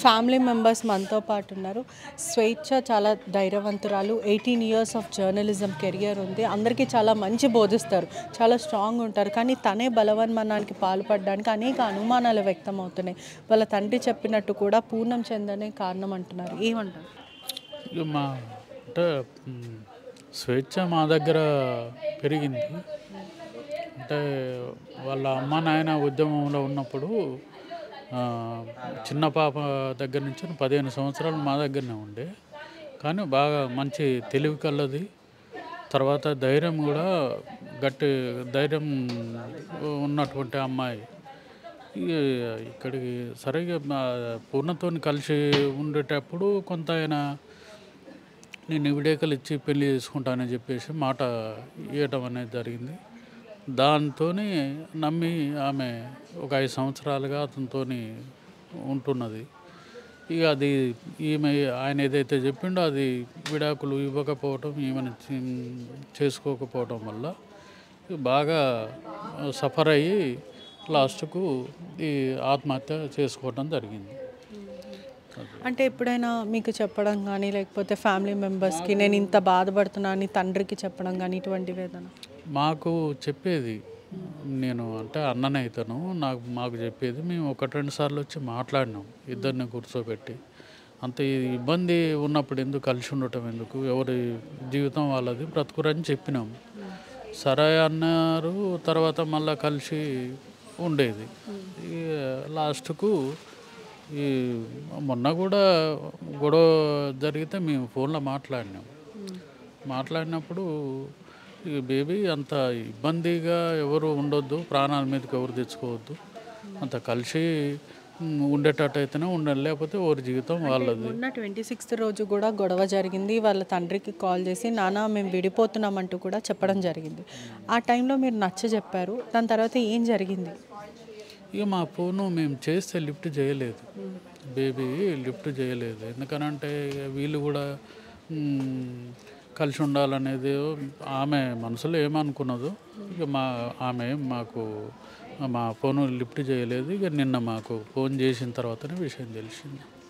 Family members మనతో పాటు ఉన్నారు. స్వేచ్ఛ చాలా ధైర్యవంతురాలు. 18 ఇయర్స్ ఆఫ్ జర్నలిజం కెరియర్ ఉంది. అందరికీ చాలా మంచి బోధిస్తారు, చాలా స్ట్రాంగ్ ఉంటారు. కానీ తనే బలవన్మరణానికి పాల్పడడానికి అనేక అనుమానాలు వ్యక్తమవుతున్నాయి. వాళ్ళ తండ్రి చెప్పినట్టు కూడా పూర్ణం చందనే కారణం అంటున్నారు. ఏమంటారు? ఇక మా అంటే స్వేచ్ఛ మా దగ్గర పెరిగింది. అంటే వాళ్ళ అమ్మ నాయన ఉద్యమంలో ఉన్నప్పుడు చిన్న పాప దగ్గర నుంచి 15 సంవత్సరాలు మా దగ్గరనే ఉండే. కానీ బాగా మంచి తెలివి కలది. తర్వాత ధైర్యం కూడా గట్టి ధైర్యం ఉన్నటువంటి అమ్మాయి. ఇక్కడికి సరిగ్గా పూర్ణతో కలిసి ఉండేటప్పుడు కొంత ఆయన నేను విడాకులు ఇచ్చి పెళ్లి చేసుకుంటానని చెప్పేసి మాట ఇవ్వటం అనేది జరిగింది. దాంతో నమ్మి ఆమె ఒక 5 సంవత్సరాలుగా అతనితో ఉంటున్నది. ఇక అది ఈమె ఆయన ఏదైతే చెప్పిండో అది విడాకులు ఇవ్వకపోవటం, ఈమెను చేసుకోకపోవటం వల్ల బాగా సఫర్ అయ్యి లాస్ట్కు ఈ ఆత్మహత్య చేసుకోవటం జరిగింది. అంటే ఎప్పుడైనా మీకు చెప్పడం కానీ, లేకపోతే ఫ్యామిలీ మెంబర్స్కి నేను ఇంత బాధపడుతున్నా అని తండ్రికి చెప్పడం కానీ ఇటువంటివి ఏదైనా? మాకు చెప్పేది, నేను అంటే అన్ననే అవుతాను, మాకు చెప్పేది. మేము 1-2 సార్లు వచ్చి మాట్లాడినాం ఇద్దరిని కూర్చోబెట్టి. అంత ఇబ్బంది ఉన్నప్పుడు ఎందుకు కలిసి ఉండటం, ఎందుకు ఎవరి జీవితం వాళ్ళది, బ్రతుకురని చెప్పినాం. సరే అన్నారు. తర్వాత మళ్ళీ కలిసి ఉండేది. లాస్ట్కు ఈ మొన్న కూడా గొడవ జరిగితే మేము ఫోన్లో మాట్లాడినప్పుడు ఈ బేబీ అంత ఇబ్బందిగా ఎవరు ఉండొద్దు, ప్రాణాల మీదకి ఎవరు తెచ్చుకోవద్దు, అంత కలిసి ఉండేటట్టు అయితేనే ఉండాలి, లేకపోతే ఎవరి జీవితం వాళ్ళది. మొన్న 26th రోజు కూడా గొడవ జరిగింది. వాళ్ళ తండ్రికి కాల్ చేసి నాన్న మేము విడిపోతున్నామంటూ కూడా చెప్పడం జరిగింది. ఆ టైంలో మీరు నచ్చ చెప్పారు. దాని తర్వాత ఏం జరిగింది? ఇక మా ఫోను మేము చేస్తే లిఫ్ట్ చేయలేదు, బేబీ లిఫ్ట్ చేయలేదు. ఎందుకనంటే వీళ్ళు కూడా కలిసి ఉండాలనేది ఆమె మనసులో ఏమనుకున్నదో. ఇక ఆమె మా ఫోను లిఫ్ట్ చేయలేదు. ఇక నిన్న మాకు ఫోన్ చేసిన తర్వాతనే విషయం తెలిసింది.